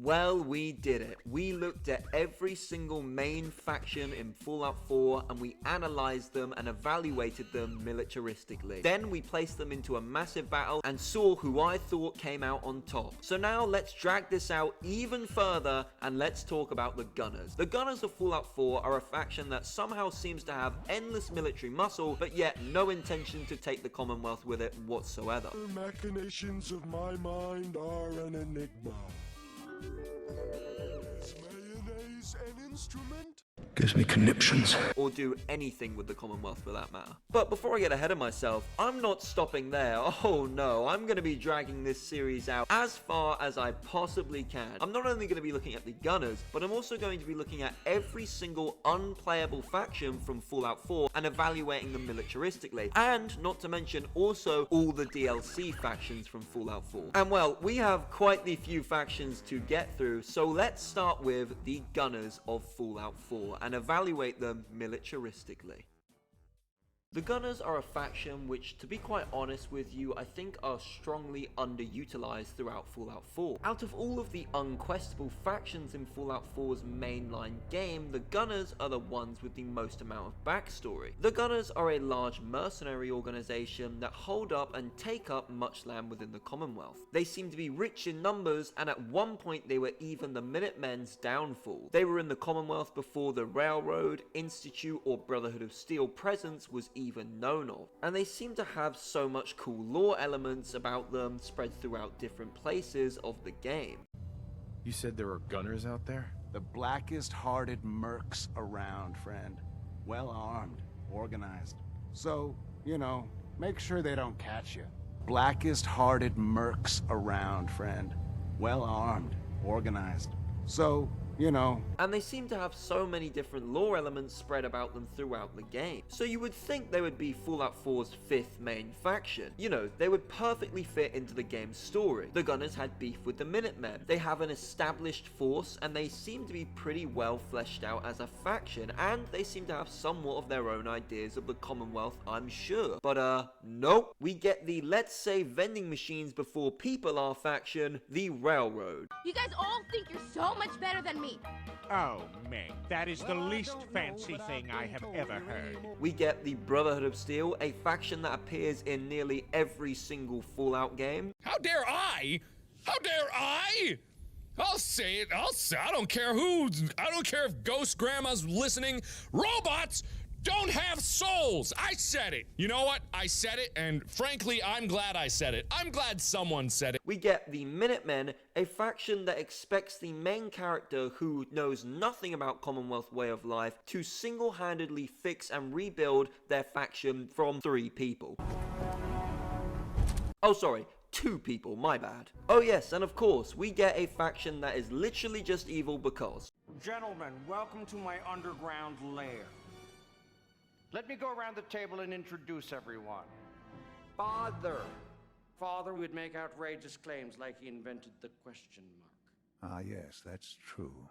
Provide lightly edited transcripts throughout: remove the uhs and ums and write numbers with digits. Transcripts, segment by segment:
Well, we did it. We looked at every single main faction in Fallout 4 and we analyzed them and evaluated them militaristically. Then we placed them into a massive battle and saw who I thought came out on top. So now let's drag this out even further and let's talk about the Gunners. The Gunners of Fallout 4 are a faction that somehow seems to have endless military muscle, but yet no intention to take the Commonwealth with it whatsoever. The machinations of my mind are an enigma. Is mayonnaise an instrument? Gives me conniptions. Or do anything with the Commonwealth for that matter. But before I get ahead of myself, I'm not stopping there. Oh no, I'm going to be dragging this series out as far as I possibly can. I'm not only going to be looking at the Gunners, but I'm also going to be looking at every single unplayable faction from Fallout 4 and evaluating them militaristically. And not to mention also all the DLC factions from Fallout 4. And well, we have quite the few factions to get through, so let's start with the Gunners of Fallout 4 and evaluate them militaristically. The Gunners are a faction which, to be quite honest with you, I think are strongly underutilized throughout Fallout 4. Out of all of the unquestable factions in Fallout 4's mainline game, the Gunners are the ones with the most amount of backstory. The Gunners are a large mercenary organization that hold up and take up much land within the Commonwealth. They seem to be rich in numbers, and at one point they were even the Minutemen's downfall. They were in the Commonwealth before the Railroad, Institute, or Brotherhood of Steel presence was even known of, and they seem to have so much cool lore elements about them spread throughout different places of the game. You said there were gunners out there? The blackest-hearted mercs around, friend. Well-armed, organized. So, you know, make sure they don't catch you. Blackest-hearted mercs around, friend. Well-armed, organized. So, you know. And they seem to have so many different lore elements spread about them throughout the game. So you would think they would be Fallout 4's 5th main faction. You know, they would perfectly fit into the game's story. The Gunners had beef with the Minutemen. They have an established force and they seem to be pretty well fleshed out as a faction, and they seem to have somewhat of their own ideas of the Commonwealth, I'm sure. But nope. We get the let's say vending machines before people are faction, the Railroad. You guys all think you're so much better than me. Oh, Meg, that is the least fancy thing I have ever heard. We get the Brotherhood of Steel, a faction that appears in nearly every single Fallout game. How dare I? How dare I? I'll say it. I don't care who. I don't care if Ghost Grandma's listening. Robots don't have souls. I said it. You know what? I said it, and frankly, I'm glad I said it. I'm glad someone said it. We get the Minutemen, a faction that expects the main character who knows nothing about Commonwealth way of life to single-handedly fix and rebuild their faction from 3 people. Oh, sorry. 2 people, my bad. Oh yes, and of course, we get a faction that is literally just evil because. Gentlemen, welcome to my underground lair. Let me go around the table and introduce everyone. Father. Father would make outrageous claims like he invented the question mark. Ah, yes, that's true.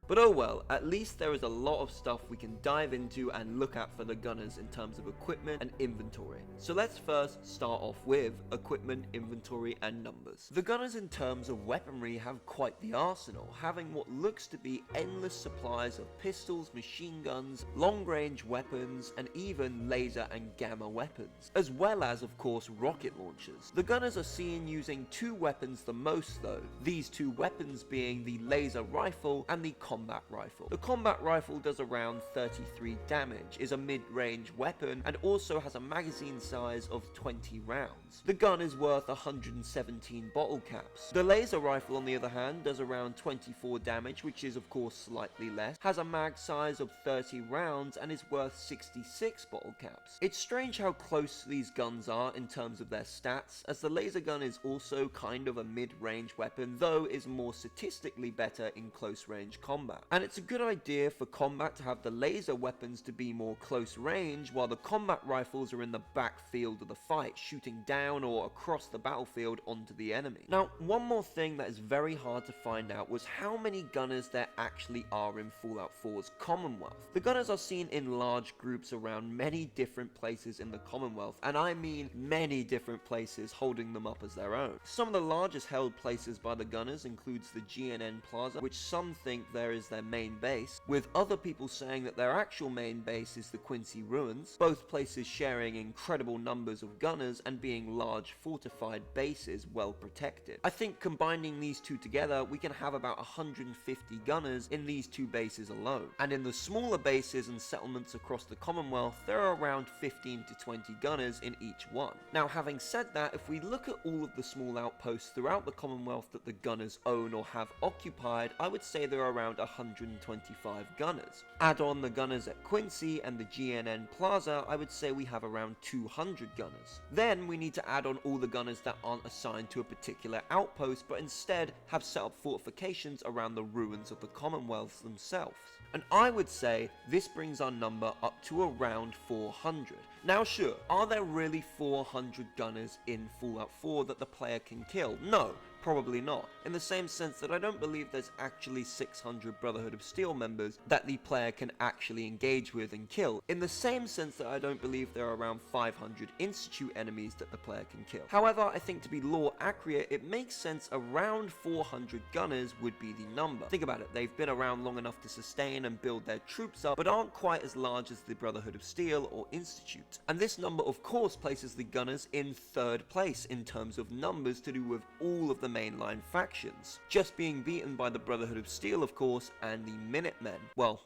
But oh well, at least there is a lot of stuff we can dive into and look at for the Gunners in terms of equipment and inventory. So let's first start off with equipment, inventory, and numbers. The Gunners in terms of weaponry have quite the arsenal, having what looks to be endless supplies of pistols, machine guns, long-range weapons, and even laser and gamma weapons, as well as of course rocket launchers. The Gunners are seen using 2 weapons the most though, these 2 weapons being the laser rifle and the combat rifle. The combat rifle does around 33 damage, is a mid-range weapon, and also has a magazine size of 20 rounds. The gun is worth 117 bottle caps. The laser rifle on the other hand does around 24 damage, which is of course slightly less, has a mag size of 30 rounds, and is worth 66 bottle caps. It's strange how close these guns are in terms of their stats, as the laser gun is also kind of a mid-range weapon, though is more statistically better in close range combat. combat. And it's a good idea for combat to have the laser weapons to be more close range, while the combat rifles are in the backfield of the fight, shooting down or across the battlefield onto the enemy. Now, one more thing that is very hard to find out was how many gunners there actually are in Fallout 4's Commonwealth. The gunners are seen in large groups around many different places in the Commonwealth, and I mean many different places, holding them up as their own. Some of the largest held places by the gunners includes the GNN Plaza, which some think there is their main base, with other people saying that their actual main base is the Quincy Ruins, both places sharing incredible numbers of gunners and being large fortified bases well protected. I think combining these two together, we can have about 150 gunners in these two bases alone. And in the smaller bases and settlements across the Commonwealth, there are around 15 to 20 gunners in each one. Now, having said that, if we look at all of the small outposts throughout the Commonwealth that the gunners own or have occupied, I would say there are around 125 gunners. Add on the gunners at Quincy and the GNN Plaza, I would say we have around 200 gunners. Then we need to add on all the gunners that aren't assigned to a particular outpost, but instead have set up fortifications around the ruins of the Commonwealth themselves. And I would say this brings our number up to around 400. Now sure, are there really 400 gunners in Fallout 4 that the player can kill? No, probably not. In the same sense that I don't believe there's actually 600 Brotherhood of Steel members that the player can actually engage with and kill. In the same sense that I don't believe there are around 500 Institute enemies that the player can kill. However, I think to be lore accurate, it makes sense around 400 gunners would be the number. Think about it, they've been around long enough to sustain and build their troops up, but aren't quite as large as the Brotherhood of Steel or Institute. And this number of course places the gunners in third place in terms of numbers to do with all of the mainline factions, just being beaten by the Brotherhood of Steel of course and the Minutemen. Well,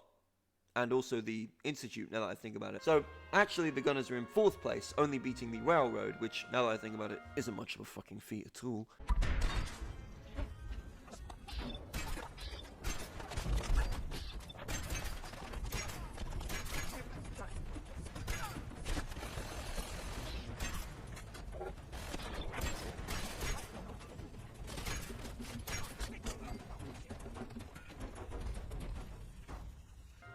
and also the Institute, now that I think about it. So actually the gunners are in fourth place, only beating the Railroad, which now that I think about it isn't much of a fucking feat at all.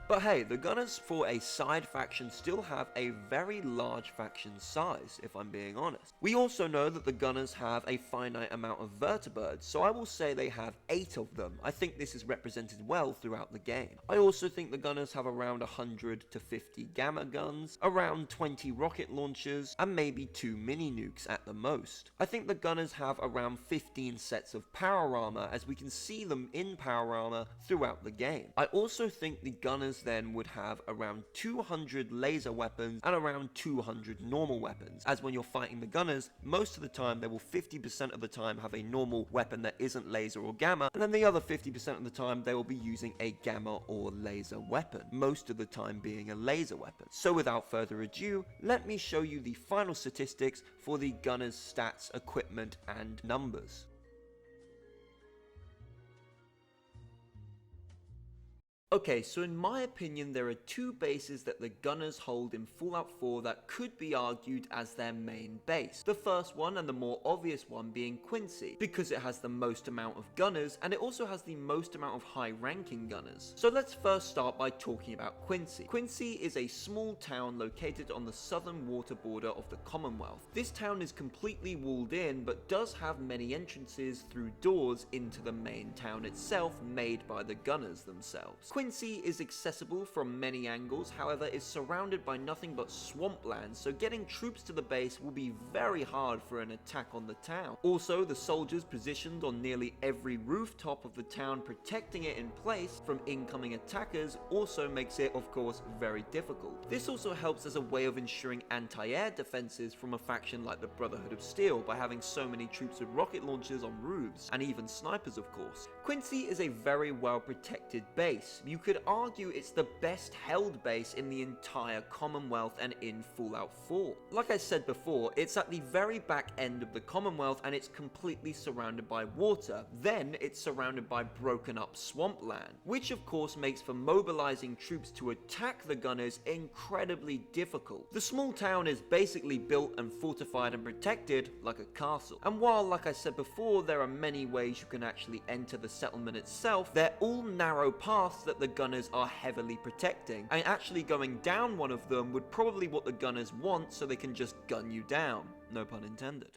But hey, the gunners for a side faction still have a very large faction size, if I'm being honest. We also know that the gunners have a finite amount of vertibirds, so I will say they have 8 of them. I think this is represented well throughout the game. I also think the gunners have around 100 to 50 gamma guns, around 20 rocket launchers, and maybe 2 mini nukes at the most. I think the gunners have around 15 sets of power armor, as we can see them in power armor throughout the game. I also think the gunners then would have around 200 laser weapons and around 200 normal weapons, as when you're fighting the gunners, most of the time they will 50% of the time have a normal weapon that isn't laser or gamma, and then the other 50% of the time they will be using a gamma or laser weapon, most of the time being a laser weapon. So without further ado, let me show you the final statistics for the gunners' stats, equipment and numbers. Okay, so in my opinion, there are 2 bases that the gunners hold in Fallout 4 that could be argued as their main base. The first one, and the more obvious one, being Quincy, because it has the most amount of gunners, and it also has the most amount of high-ranking gunners. So let's first start by talking about Quincy. Quincy is a small town located on the southern water border of the Commonwealth. This town is completely walled in, but does have many entrances through doors into the main town itself, made by the gunners themselves. Quincy is accessible from many angles, however is surrounded by nothing but swampland, so getting troops to the base will be very hard for an attack on the town. Also, the soldiers positioned on nearly every rooftop of the town protecting it in place from incoming attackers also makes it, of course, very difficult. This also helps as a way of ensuring anti-air defenses from a faction like the Brotherhood of Steel by having so many troops with rocket launchers on roofs, and even snipers of course. Quincy is a very well protected base. you could argue it's the best held base in the entire Commonwealth and in Fallout 4. Like I said before, it's at the very back end of the Commonwealth and it's completely surrounded by water. Then it's surrounded by broken up swampland, which of course makes for mobilizing troops to attack the gunners incredibly difficult. The small town is basically built and fortified and protected like a castle. And while, like I said before, there are many ways you can actually enter the settlement itself, they're all narrow paths that the gunners are heavily protecting, and actually going down one of them would probably what the gunners want so they can just gun you down. No pun intended.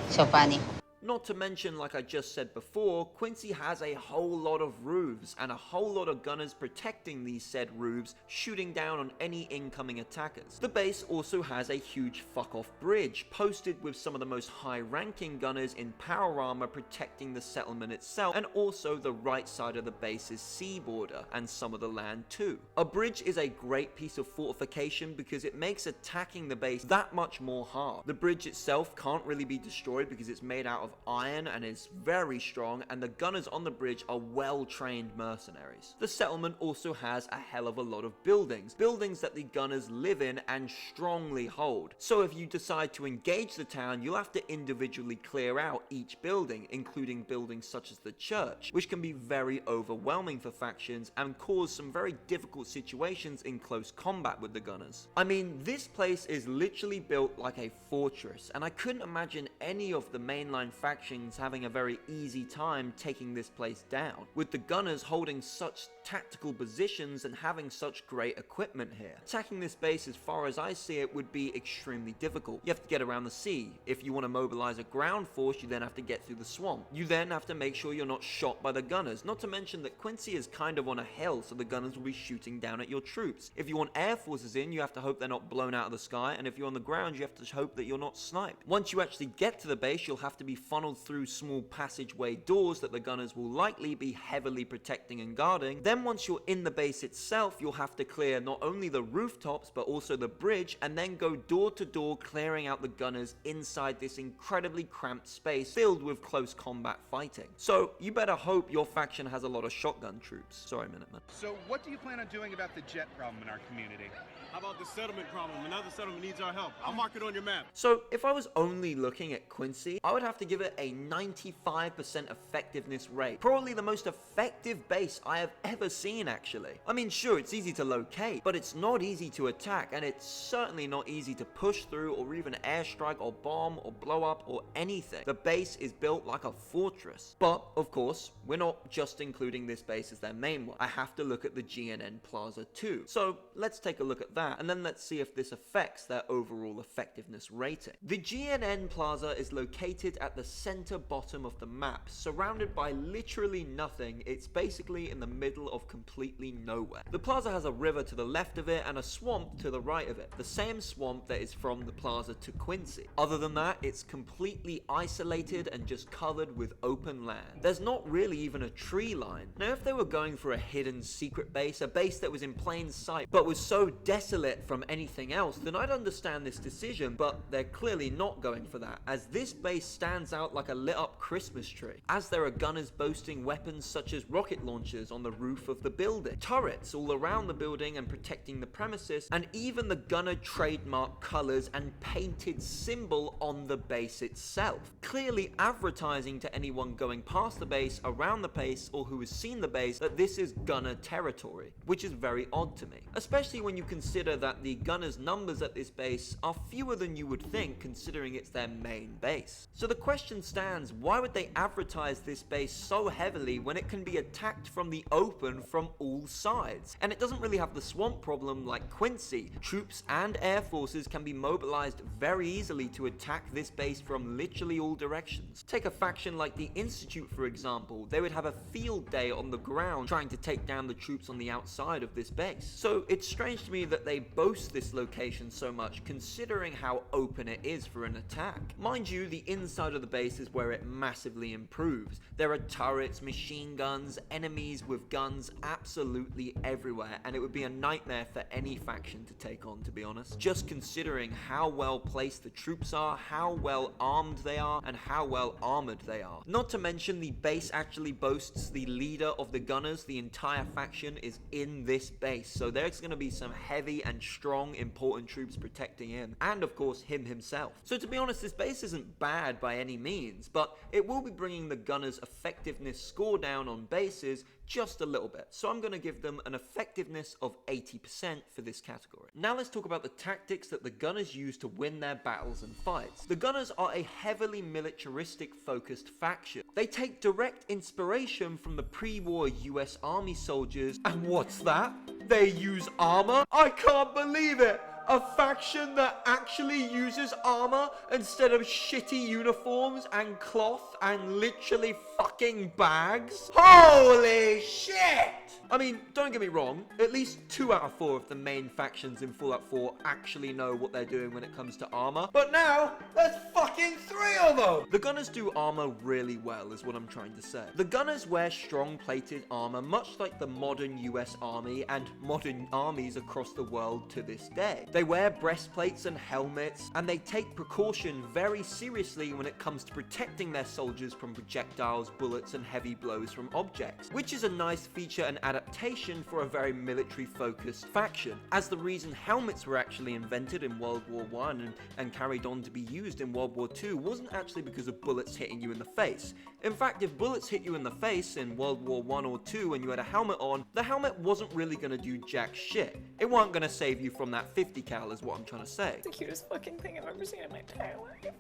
So funny. Not to mention, like I just said before, Quincy has a whole lot of roofs and a whole lot of gunners protecting these said roofs, shooting down on any incoming attackers. The base also has a huge fuck-off bridge, posted with some of the most high-ranking gunners in power armor protecting the settlement itself, and also the right side of the base's sea border, and some of the land too. A bridge is a great piece of fortification because it makes attacking the base that much more hard. The bridge itself can't really be destroyed because it's made out of iron and is very strong, and the gunners on the bridge are well-trained mercenaries. The settlement also has a hell of a lot of buildings that the gunners live in and strongly hold. So if you decide to engage the town, you'll have to individually clear out each building, including buildings such as the church, which can be very overwhelming for factions and cause some very difficult situations in close combat with the gunners. I mean, this place is literally built like a fortress, and I couldn't imagine any of the mainline factions having a very easy time taking this place down, with the gunners holding such tactical positions and having such great equipment here. Attacking this base, as far as I see it, would be extremely difficult. You have to get around the sea. If you want to mobilize a ground force, you then have to get through the swamp. You then have to make sure you're not shot by the gunners, not to mention that Quincy is kind of on a hill, so the gunners will be shooting down at your troops. If you want air forces in, you have to hope they're not blown out of the sky, and if you're on the ground, you have to hope that you're not sniped. Once you actually get to the base, you'll have to be funneled through small passageway doors that the gunners will likely be heavily protecting and guarding. Then once you're in the base itself, you'll have to clear not only the rooftops but also the bridge, and then go door to door clearing out the gunners inside this incredibly cramped space filled with close combat fighting. So you better hope your faction has a lot of shotgun troops. Sorry, Minutemen. So what do you plan on doing about the jet problem in our community? How about the settlement problem? Another settlement needs our help. I'll mark it on your map. So if I was only looking at Quincy, I would have to give it a 95% effectiveness rate. Probably the most effective base I have ever seen, actually. I mean, sure, it's easy to locate, but it's not easy to attack, and it's certainly not easy to push through or even airstrike or bomb or blow up or anything. The base is built like a fortress. But, of course, we're not just including this base as their main one. I have to look at the GNN Plaza too. So let's take a look at that, and then let's see if this affects their overall effectiveness rating. The GNN Plaza is located at the center bottom of the map, surrounded by literally nothing. It's basically in the middle of completely nowhere. The plaza has a river to the left of it and a swamp to the right of it, the same swamp that is from the plaza to Quincy. Other than that, it's completely isolated and just covered with open land. There's not really even a tree line. Now, if they were going for a hidden secret base, a base that was in plain sight but was so desolate from anything else, then I'd understand this decision, but they're clearly not going for that, as this base stands out like a lit up Christmas tree, as there are gunners boasting weapons such as rocket launchers on the roof of the building, turrets all around the building and protecting the premises, and even the gunner trademark colors and painted symbol on the base itself, clearly advertising to anyone going past the base, around the base, or who has seen the base that this is gunner territory, which is very odd to me, especially when you consider that the gunners' numbers at this base are fewer than you would think, considering it's their main base. So the question stands, why would they advertise this base so heavily when it can be attacked from the open from all sides? And it doesn't really have the swamp problem like Quincy. Troops and air forces can be mobilized very easily to attack this base from literally all directions. Take a faction like the Institute, for example. They would have a field day on the ground trying to take down the troops on the outside of this base. So it's strange to me that they boast this location so much, considering how open it is for an attack. Mind you, the inside of the base is where it massively improves. There are turrets, machine guns, enemies with guns absolutely everywhere, and it would be a nightmare for any faction to take on, to be honest. Just considering how well placed the troops are, how well armed they are, and how well armored they are. Not to mention the base actually boasts the leader of the gunners. The entire faction is in this base, so there's going to be some heavy and strong important troops protecting him, and of course him himself. So to be honest, this base isn't bad by any means, but it will be bringing the gunners' effectiveness score down on bases just a little bit. So I'm going to give them an effectiveness of 80% for this category. Now let's talk about the tactics that the gunners use to win their battles and fights. The gunners are a heavily militaristic focused faction. They take direct inspiration from the pre-war US Army soldiers, and what's that? They use armor? I can't believe it! A faction that actually uses armor instead of shitty uniforms and cloth and literally fucking bags? Holy shit! I mean, don't get me wrong, at least 2 out of 4 of the main factions in Fallout 4 actually know what they're doing when it comes to armor, but now there's fucking 3 of them! The gunners do armor really well, is what I'm trying to say. The gunners wear strong plated armor, much like the modern US Army and modern armies across the world to this day. They wear breastplates and helmets, and they take precaution very seriously when it comes to protecting their soldiers from projectiles, bullets, and heavy blows from objects, which is a nice feature and adaptation for a very military-focused faction, as the reason helmets were actually invented in World War I and carried on to be used in World War II wasn't actually because of bullets hitting you in the face. In fact, if bullets hit you in the face in World War I or II and you had a helmet on, the helmet wasn't really going to do jack shit. It wasn't going to save you from that 50 cal is what I'm trying to say. It's the cutest fucking thing I've ever seen in my entire life.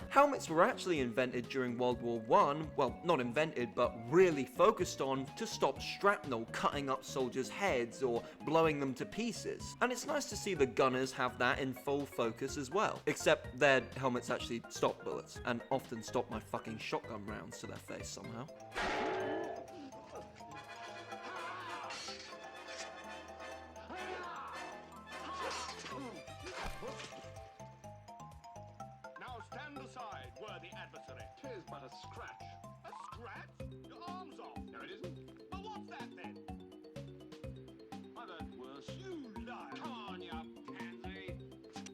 Helmets were actually invented during World War I, well, not invented, but really focused on to stop shrapnel cutting up soldiers' heads or blowing them to pieces. And it's nice to see the gunners have that in full focus as well. Except their helmets actually stop bullets, and often stop my fucking shotgun rounds to their face somehow. Worthy adversary. 'Tis but a scratch. A scratch? Your arm's off. No, it isn't. Well, what's that then? I've heard worse. You lie. Come on, you pansy.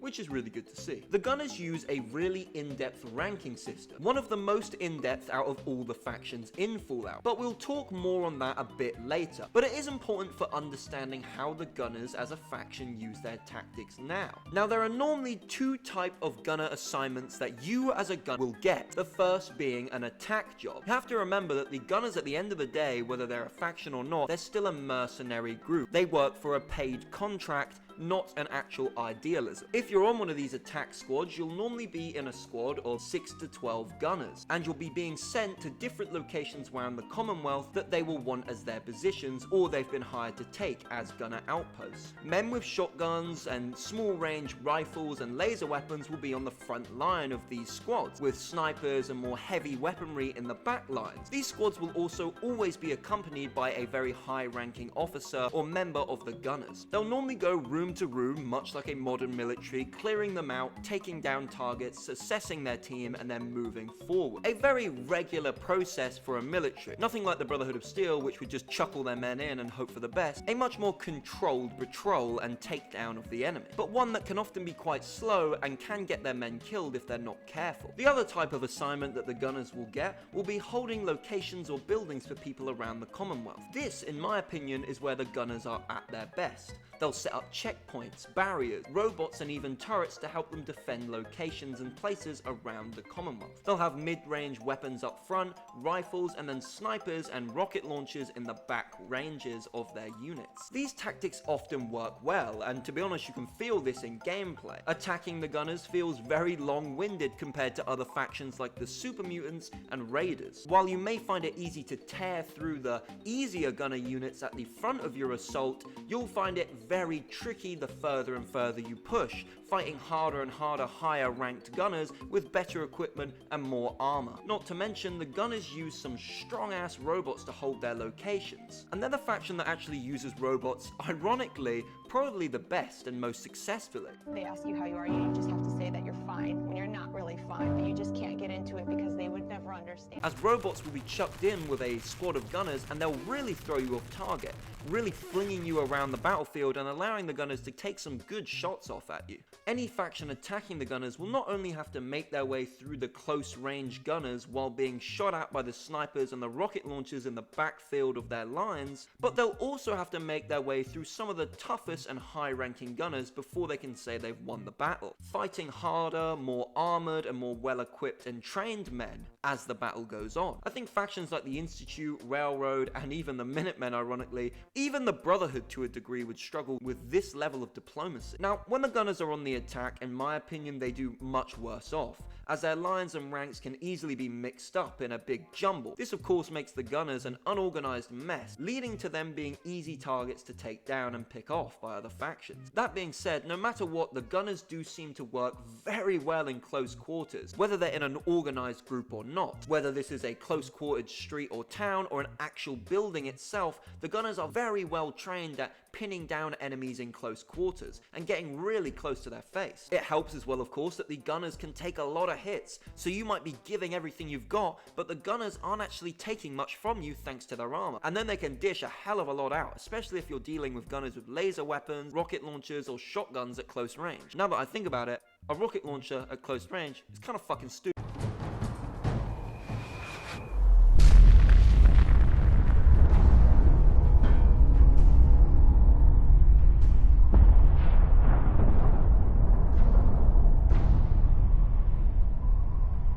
Which is really good to see. The gunners use a really in-depth ranking system, one of the most in-depth out of all the factions in Fallout, but we'll talk more on that a bit later. But it is important for understanding how the gunners as a faction use their tactics now. Now, there are normally 2 types of gunner assignments that you as a gunner will get, the first being an attack job. You have to remember that the gunners at the end of the day, whether they're a faction or not, they're still a mercenary group. They work for a paid contract, not an actual idealism. If you're on one of these attack squads, you'll normally be in a squad of 6 to 12 gunners, and you'll be being sent to different locations around the Commonwealth that they will want as their positions, or they've been hired to take as gunner outposts. Men with shotguns and small range rifles and laser weapons will be on the front line of these squads, with snipers and more heavy weaponry in the back lines. These squads will also always be accompanied by a very high ranking officer or member of the gunners. They'll normally go room to room, much like a modern military, clearing them out, taking down targets, assessing their team, and then moving forward. A very regular process for a military. Nothing like the Brotherhood of Steel, which would just chuckle their men in and hope for the best. A much more controlled patrol and takedown of the enemy, but one that can often be quite slow and can get their men killed if they're not careful. The other type of assignment that the gunners will get will be holding locations or buildings for people around the Commonwealth. This, in my opinion, is where the gunners are at their best. They'll set up checkpoints, barriers, robots, and even turrets to help them defend locations and places around the Commonwealth. They'll have mid-range weapons up front, rifles, and then snipers and rocket launchers in the back ranges of their units. These tactics often work well, and to be honest, you can feel this in gameplay. Attacking the gunners feels very long-winded compared to other factions like the Super Mutants and Raiders. While you may find it easy to tear through the easier gunner units at the front of your assault, you'll find it very tricky tricky the further and further you push, fighting harder and harder higher ranked gunners with better equipment and more armor. Not to mention, the gunners use some strong ass robots to hold their locations. And they're the faction that actually uses robots, ironically, probably the best and most successfully. They ask you how you are, you just have to say that you're fine when you're not really fine, but you just can't get into it because they would never understand. As robots will be chucked in with a squad of gunners and they'll really throw you off target, really flinging you around the battlefield and allowing the gunners to take some good shots off at you. Any faction attacking the gunners will not only have to make their way through the close range gunners while being shot at by the snipers and the rocket launchers in the backfield of their lines, but they'll also have to make their way through some of the toughest and high-ranking gunners before they can say they've won the battle, fighting harder, more armored and more well-equipped and trained men as the battle goes on. I think factions like the Institute, Railroad, and even the Minutemen, ironically, even the Brotherhood to a degree, would struggle with this level of diplomacy. Now, when the gunners are on the attack, in my opinion, they do much worse off, as their lines and ranks can easily be mixed up in a big jumble. This of course makes the gunners an unorganized mess, leading to them being easy targets to take down and pick off by other factions. That being said, no matter what, the gunners do seem to work very well in close quarters, whether they're in an organized group or not. Whether this is a close quartered street or town or an actual building itself, the gunners are very well trained at pinning down enemies in close quarters and getting really close to their face. It helps as well, of course, that the gunners can take a lot of hits, so you might be giving everything you've got, but the gunners aren't actually taking much from you thanks to their armor, and then they can dish a hell of a lot out, especially if you're dealing with gunners with laser weapons, rocket launchers, or shotguns at close range. Now that I think about it, a rocket launcher at close range is kind of fucking stupid.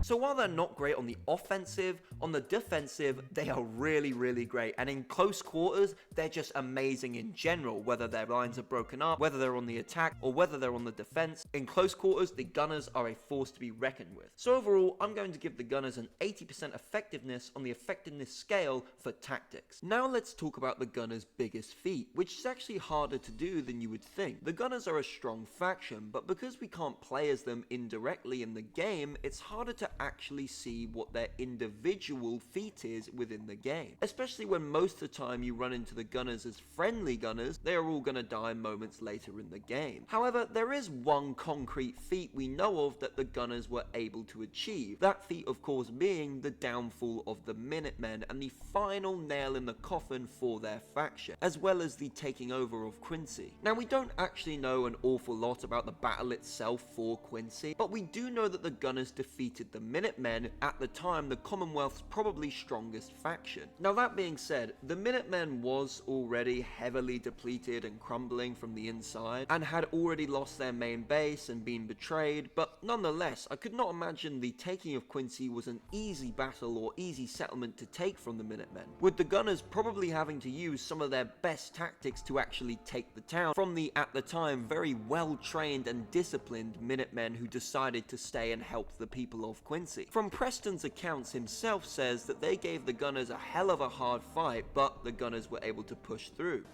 So while they're not great on the offensive, on the defensive, they are really, really great. And in close quarters, they're just amazing in general, whether their lines are broken up, whether they're on the attack, or whether they're on the defense. In close quarters, the gunners are a force to be reckoned with. So overall, I'm going to give the gunners an 80% effectiveness on the effectiveness scale for tactics. Now let's talk about the gunners' biggest feat, which is actually harder to do than you would think. The gunners are a strong faction, but because we can't play as them indirectly in the game, it's harder to actually see what their individual feat is within the game. Especially when most of the time you run into the gunners as friendly gunners, they are all gonna die moments later in the game. However, there is one concrete feat we know of that the gunners were able to achieve. That feat, of course, being the downfall of the Minutemen and the final nail in the coffin for their faction, as well as the taking over of Quincy. Now, we don't actually know an awful lot about the battle itself for Quincy, but we do know that the gunners defeated the Minutemen, at the time the Commonwealth's probably strongest faction. Now that being said, the Minutemen was already heavily depleted and crumbling from the inside, and had already lost their main base and been betrayed, but nonetheless, I could not imagine the taking of Quincy was an easy battle or easy settlement to take from the Minutemen, with the gunners probably having to use some of their best tactics to actually take the town from the, at the time, very well trained and disciplined Minutemen who decided to stay and help the people of Quincy. From Preston's accounts himself says that they gave the gunners a hell of a hard fight, but the gunners were able to push through.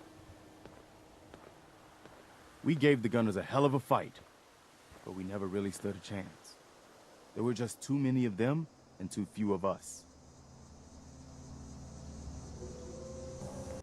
We gave the gunners a hell of a fight, but we never really stood a chance. There were just too many of them and too few of us.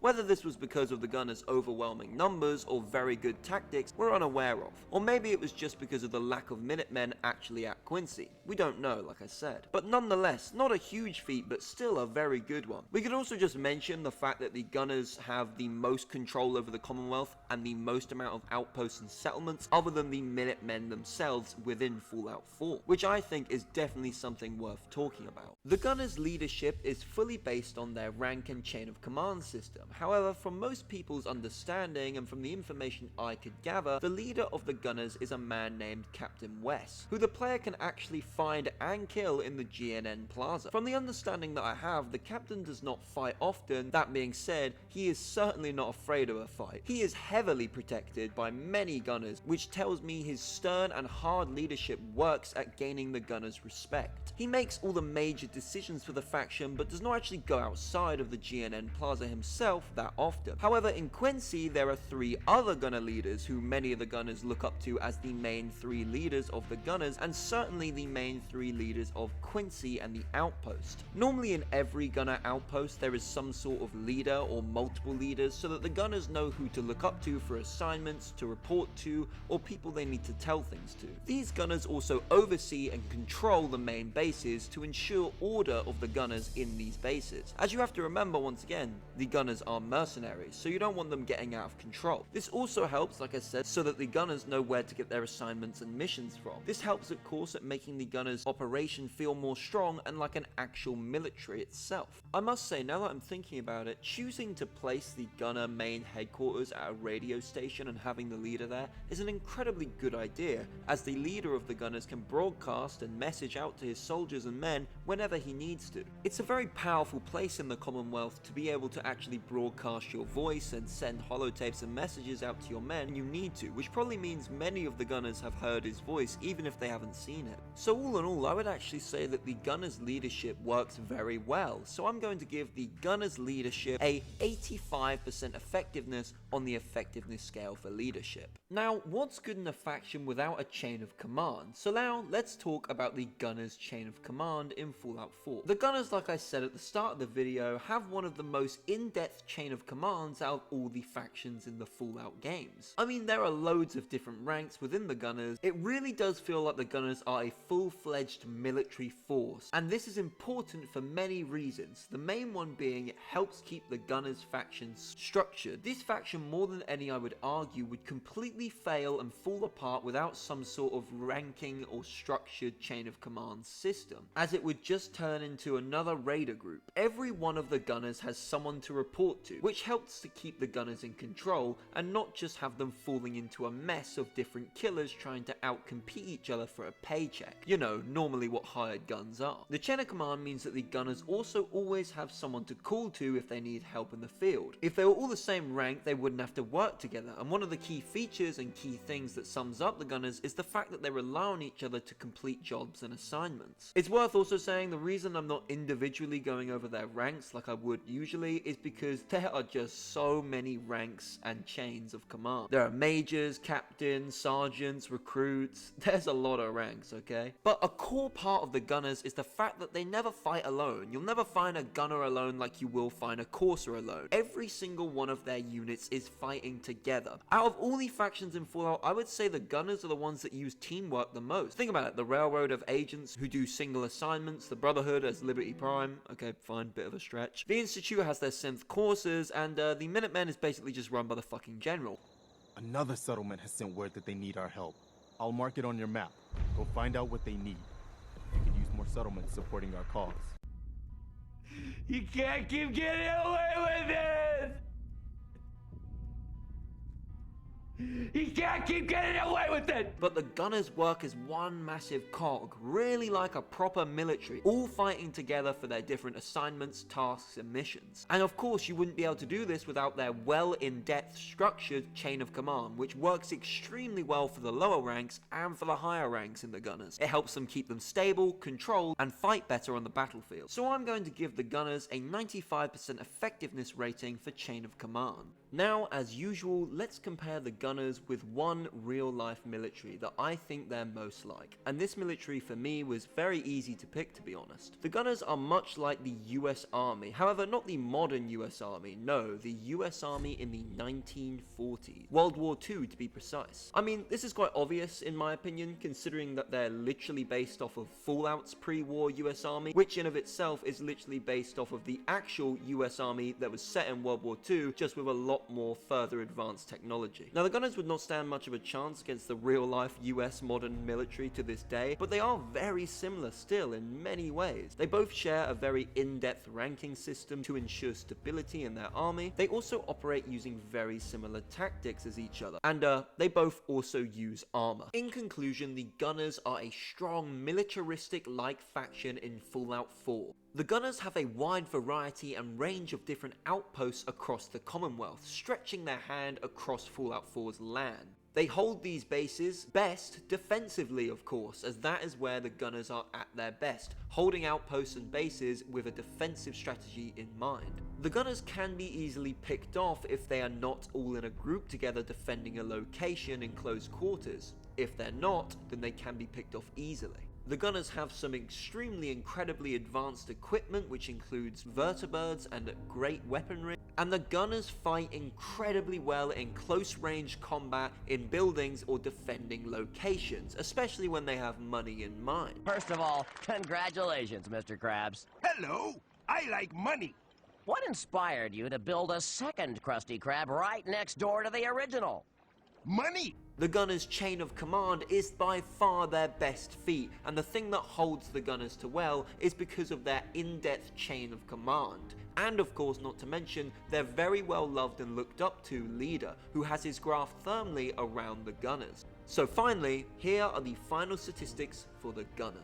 Whether this was because of the gunners' overwhelming numbers or very good tactics, we're unaware of. Or maybe it was just because of the lack of Minutemen actually at Quincy. We don't know, like I said. But nonetheless, not a huge feat, but still a very good one. We could also just mention the fact that the gunners have the most control over the Commonwealth and the most amount of outposts and settlements other than the Minutemen themselves within Fallout 4, which I think is definitely something worth talking about. The gunners' leadership is fully based on their rank and chain of command system. However, from most people's understanding and from the information I could gather, the leader of the gunners is a man named Captain Wes, who the player can actually find and kill in the GNN Plaza. From the understanding that I have, the captain does not fight often. That being said, he is certainly not afraid of a fight. He is heavily protected by many gunners, which tells me his stern and hard leadership works at gaining the gunners' respect. He makes all the major decisions for the faction, but does not actually go outside of the GNN Plaza himself, itself that often. However, in Quincy, there are 3 other gunner leaders who many of the gunners look up to as the main 3 leaders of the gunners, and certainly the main 3 leaders of Quincy and the outpost. Normally in every gunner outpost there is some sort of leader or multiple leaders so that the gunners know who to look up to for assignments, to report to, or people they need to tell things to. These gunners also oversee and control the main bases to ensure order of the gunners in these bases. As you have to remember, once again, the gunners are mercenaries, so you don't want them getting out of control. This also helps, like I said, so that the gunners know where to get their assignments and missions from. This helps, of course, at making the gunners' operation feel more strong and like an actual military itself. I must say, now that I'm thinking about it, choosing to place the gunner main headquarters at a radio station and having the leader there is an incredibly good idea, as the leader of the gunners can broadcast and message out to his soldiers and men whenever he needs to. It's a very powerful place in the Commonwealth to be able to actually broadcast your voice and send holotapes and messages out to your men when you need to, which probably means many of the gunners have heard his voice even if they haven't seen it. So all in all, I would actually say that the gunners leadership works very well, so I'm going to give the gunners leadership a 85% effectiveness on the effectiveness scale for leadership. Now, what's good in a faction without a chain of command? So now, let's talk about the gunners chain of command in Fallout 4. The gunners, like I said at the start of the video, have one of the most in-depth chain of commands out of all the factions in the Fallout games. I mean, there are loads of different ranks within the gunners. It really does feel like the gunners are a full-fledged military force, and this is important for many reasons. The main one being it helps keep the gunners faction structured. This faction, more than any I would argue, would completely fail and fall apart without some sort of ranking or structured chain of command system, as it would just turn into another raider group. Every one of the gunners has someone to report to, which helps to keep the gunners in control and not just have them falling into a mess of different killers trying to outcompete each other for a paycheck. You know, normally what hired guns are. The chain of command means that the gunners also always have someone to call to if they need help in the field. If they were all the same rank, they wouldn't have to work together, and one of the key features and key things that sums up the gunners is the fact that they rely on each other to complete jobs and assignments. It's worth also saying the reason I'm not individually going over their ranks like I would usually is because there are just so many ranks and chains of command. There are majors, captains, sergeants, recruits. There's a lot of ranks, okay? But a core part of the gunners is the fact that they never fight alone. You'll never find a gunner alone like you will find a courser alone. Every single one of their units is fighting together. Out of all the factions in Fallout, I would say the gunners are the ones that use teamwork the most. Think about it, the Railroad of Agents who do single assignments, the Brotherhood as Liberty Prime, okay, fine, bit of a stretch. The Institute has their synth coursers, and the Minutemen is basically just run by the fucking general. Another settlement has sent word that they need our help. I'll mark it on your map. Go find out what they need. You could use more settlements supporting our cause. You can't keep getting away with it! You can't keep getting away with it! But the gunners work as one massive cog, really like a proper military, all fighting together for their different assignments, tasks, and missions. And of course, you wouldn't be able to do this without their well-in-depth structured chain of command, which works extremely well for the lower ranks and for the higher ranks in the gunners. It helps them keep them stable, controlled, and fight better on the battlefield. So I'm going to give the gunners a 95% effectiveness rating for chain of command. Now, as usual, let's compare the gunners with one real-life military that I think they're most like. And this military for me was very easy to pick, to be honest. The gunners are much like the US Army, however not the modern US Army, no, the US Army in the 1940s. World War II to be precise. I mean, this is quite obvious in my opinion, considering that they're literally based off of Fallout's pre-war US Army, which in of itself is literally based off of the actual US Army that was set in World War II, just with a lot more further advanced technology. Now the gunners would not stand much of a chance against the real-life US modern military to this day, but they are very similar still in many ways. They both share a very in-depth ranking system to ensure stability in their army. They also operate using very similar tactics as each other, and they both also use armor. In conclusion, the gunners are a strong militaristic-like faction in Fallout 4. The gunners have a wide variety and range of different outposts across the Commonwealth, stretching their hand across Fallout 4's land. They hold these bases best defensively, of course, as that is where the gunners are at their best, holding outposts and bases with a defensive strategy in mind. The gunners can be easily picked off if they are not all in a group together defending a location in close quarters. If they're not, then they can be picked off easily. The gunners have some extremely incredibly advanced equipment, which includes vertibirds and great weaponry, and the gunners fight incredibly well in close range combat in buildings or defending locations, especially when they have money in mind. First of all, congratulations, Mr. Krabs. Hello, I like money. What inspired you to build a second Krusty Krab right next door to the original? Money! The gunners' chain of command is by far their best feat, and the thing that holds the gunners to well is because of their in-depth chain of command. And of course, not to mention, their very well loved and looked up to leader, who has his graph firmly around the gunners. So finally, here are the final statistics for the gunners.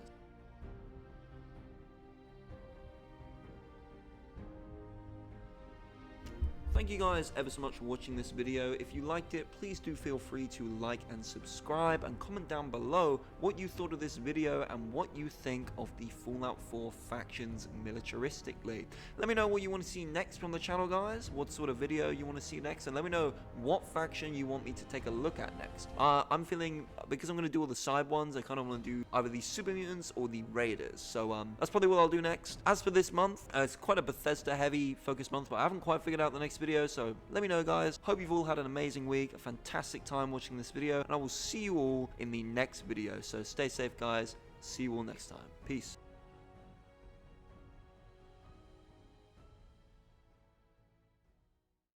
Thank you guys ever so much for watching this video. If you liked it, please do feel free to like and subscribe, and comment down below what you thought of this video and what you think of the Fallout 4 factions militaristically. Let me know what you want to see next from the channel, guys, what sort of video you want to see next, and let me know what faction you want me to take a look at next. I'm feeling, because I'm going to do all the side ones, I kind of want to do either the Super Mutants or the Raiders, so that's probably what I'll do next. As for this month, it's quite a Bethesda heavy focus month, but I haven't quite figured out the next video, so let me know, guys. Hope you've all had an amazing week, a fantastic time watching this video, and I will see you all in the next video. So stay safe, guys. See you all next time. Peace.